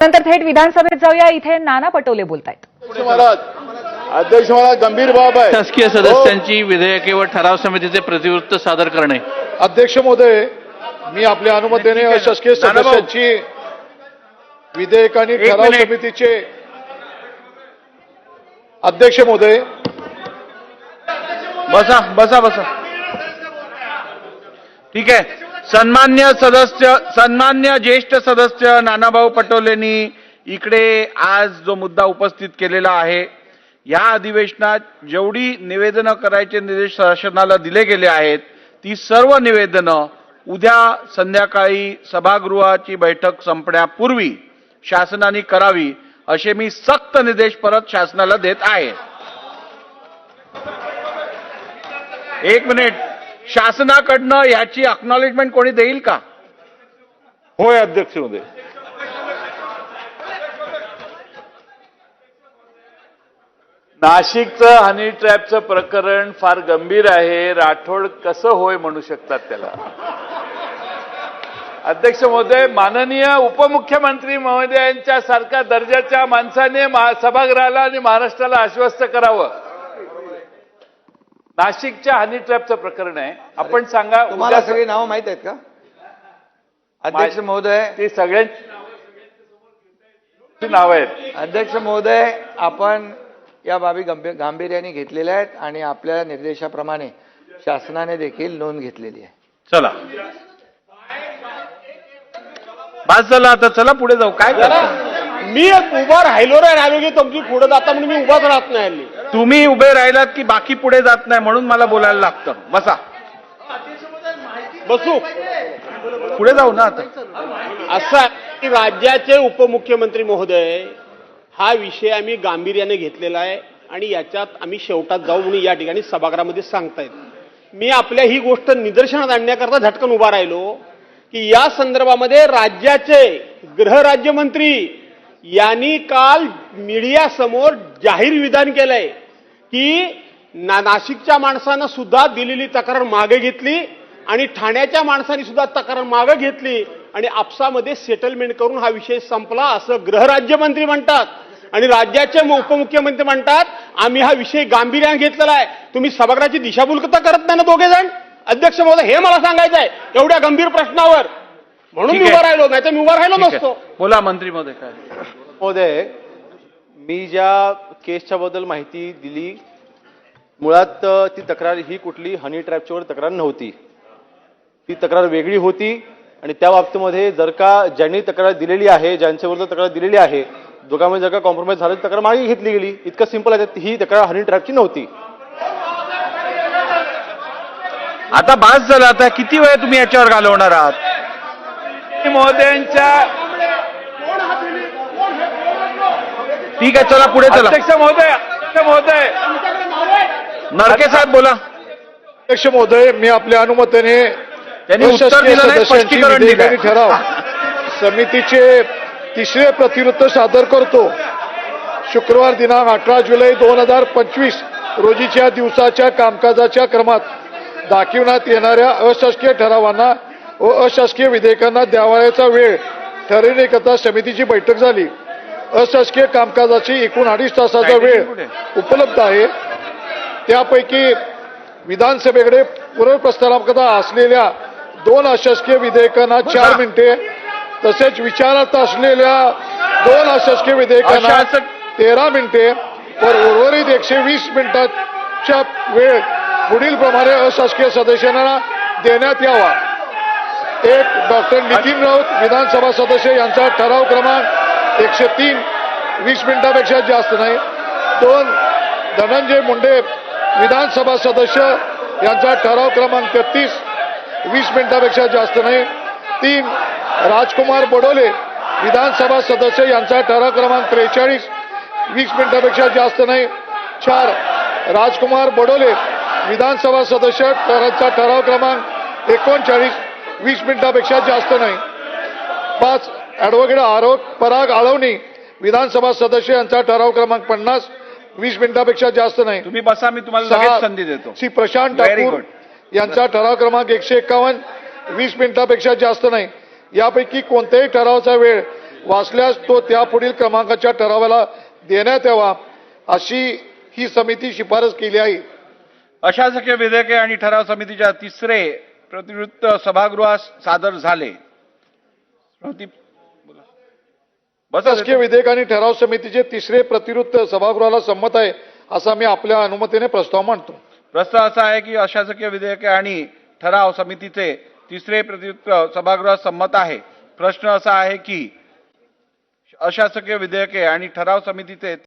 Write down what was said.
नंतर थेट विधानसभेत जाऊया. इथे नाना पटोले बोलतायत. अध्यक्ष महाराज गंभीर बाब आहे. शासकीय सदस्यांची विधेयके व ठराव समितीचे प्रतिवृत्त सादर करणे. अध्यक्ष महोदय, मी आपल्या अनुमतीने अशासकीय सदस्यांची विधेयक आणि ठराव समितीचे अध्यक्ष महोदय. बसा बसा बसा. ठीक आहे. सन्मान्य ज्येष्ठ सदस्य नानाभाऊ पटोलेंनी इकडे आज जो मुद्दा उपस्थित केलेला आहे, या अधिवेशनात जेवढी निवेदनं करायचे निर्देश शासनाला दिले गेले आहेत, ती सर्व निवेदनं उद्या संध्याकाळी सभागृहाची बैठक संपण्यापूर्वी शासनाने करावी असे मी सक्त निर्देश परत शासनाला देत आहे. एक मिनिट, शासनाकडनं याची अक्नॉलेजमेंट कोणी देईल का? होय अध्यक्ष महोदय. नाशिकचं हनी ट्रॅपचं प्रकरण फार गंभीर आहे. राठोड कसं होय म्हणू शकतात त्याला? अध्यक्ष महोदय, माननीय उपमुख्यमंत्री महोदयांच्या सारख्या दर्जाच्या माणसाने सभागृहाला आणि महाराष्ट्राला आश्वस्त करावं. नाशिकच्या हनी ट्रॅपचं प्रकरण आहे. आपण सांगा. तुम्हाला सगळी नावं माहित आहेत का अध्यक्ष महोदय? ती सगळ्यांची नावं आहेत. अध्यक्ष महोदय, आपण या बाबी गांभीर्याने घेतलेल्या आहेत आणि आपल्या निर्देशाप्रमाणे शासनाने देखील नोंद घेतलेली आहे. चला बस झालं, आता चला पुढे जाऊ. काय करता? मी एक उभा राहिलो की तुमची पुढे जाता म्हणून मी उभाच राहत नाही हल्ली. तुम्ही उभे राहिलात की बाकी पुढे जात नाही, म्हणून मला बोलायला लागतं. बसा. बसू. पुढे जाऊ ना आता. असं आहे की राज्याचे उपमुख्यमंत्री महोदय, हा विषय आम्ही गांभीर्याने घेतलेला आहे आणि याच्यात आम्ही शेवटात जाऊ म्हणून या ठिकाणी सभागृहामध्ये सांगतायत. मी आपल्या ही गोष्ट निदर्शनात आणण्याकरता झटकन उभा राहिलो की या संदर्भामध्ये राज्याचे गृहराज्यमंत्री यांनी काल मीडियासमोर जाहीर विधान केलंय की नाशिकच्या माणसानं सुद्धा दिलेली तक्रार मागे घेतली आणि ठाण्याच्या माणसांनी सुद्धा तक्रार मागे घेतली आणि आपसामध्ये सेटलमेंट करून हा विषय संपला असं गृहराज्यमंत्री म्हणतात आणि राज्याचे उपमुख्यमंत्री म्हणतात आम्ही हा विषय गांभीर्याने घेतलेला आहे. तुम्ही सभागृहाची दिशाभूलता करत नाही ना दोघे जण? अध्यक्ष महोदय, हे मला सांगायचं आहे एवढ्या गंभीर प्रश्नावर, म्हणून मी उभा राहिलो, नाही तर मी उभा राहिलो नसतो. बोला मंत्री महोदय. काय महोदय, मी ज्या केसच्या बद्दल माहिती दिली, मुळात ती तक्रार ही कुठली हनी ट्रॅपच्यावर तक्रार नव्हती. ती तक्रार वेगळी होती आणि त्या बाबतीमध्ये जर का ज्यांनी तक्रार दिलेली आहे, ज्यांच्याविरुद्ध तक्रार दिलेली आहे, दोघांमध्ये जर का कॉम्प्रोमाइज झालं तर तक्रार मागे घेतली गेली. इतकं सिंपल आहे. ही तक्रार हनी ट्रॅपची नव्हती. आता बास झालं. आता किती वेळ तुम्ही याच्यावर घालवणार आहात? महोदयांच्या ठीक आहे, चला पुढे चला. अध्यक्ष महोदय, नरके साहेब बोला. अध्यक्ष महोदय, मी आपल्या अनुमतीने त्यांनी उत्तर दिलं नाही, स्पष्टीकरण दिलं. ठराव समितीचे तिसरे प्रतिवृत्त सादर करतो. शुक्रवार दिनांक 18 जुलै 2025 रोजीच्या दिवसाच्या कामकाजाच्या क्रमात दाखविण्यात येणाऱ्या अशासकीय ठरावांना व अशासकीय विधेयकांना द्यावयाचा वेळ ठरविण्याकरता समितीची बैठक झाली. अशासकीय कामकाजाची एकूण 2.5 तासाचा वेळ उपलब्ध आहे. त्यापैकी विधानसभेकडे पुनर्प्रस्तावाकरता असलेल्या 2 अशासकीय विधेयकांना 4 मिनिटे, तसेच विचारात असलेल्या 2 अशासकीय विधेयकांना 13 मिनिटे व उर्वरित 120 मिनिटांचा वेळ पुढील प्रमाणे अशासकीय सदस्यांना देण्यात यावा. 1. डॉक्टर नितीन राऊत विधानसभा सदस्य यांचा ठराव क्रमांक 103 20 मिनिटांपेक्षा जास्त नाही. 2. धनंजय मुंडे विधानसभा सदस्य यांचा ठराव क्रमांक 33 20 मिनिटांपेक्षा जास्त नाही. 3. राजकुमार बडोले विधानसभा सदस्य यांचा ठराव क्रमांक 43 20 मिनिटांपेक्षा जास्त नाही. 4. राजकुमार बडोले विधानसभा सदस्य यांचा ठराव क्रमांक 39 20 मिनिटांपेक्षा जास्त नाही. 5. ॲडव्होकेट आरोप पराग आळवणी विधानसभा सदस्य यांचा ठराव क्रमांक 50 20 मिनिटांपेक्षा जास्त नाही. तुम्ही बसा, मी तुम्हाला लगेच संधी देतो. श्री प्रशांत ठाकूर यांचा ठराव क्रमांक 151 20 मिनिटांपेक्षा जास्त नाही. यापैकी कोणत्याही ठरावाचा वेळ वाचल्यास तो त्यापुढील क्रमांकाच्या ठरावाला देण्यात यावा अशी ही समिती शिफारस केली आहे. अशासकीय विधेयके आणि ठराव समितीच्या तिसरे प्रतिवृत्त सभागृहात सादर झाले. शासकीय विधेयक आणि ठराव समितीचे तिसरे प्रतिवृत्त सभागृहाला संमत आहे असा मी आपल्या अनुमतीने प्रस्ताव मांडतो. प्रश्न असा आहे की अशासकीय विधेयके आणि ठराव समितीचे तिसरे प्रतिवृत्त सभागृहात संमत आहे. प्रश्न असा आहे की अशासकीय विधेयके आणि ठराव समितीचे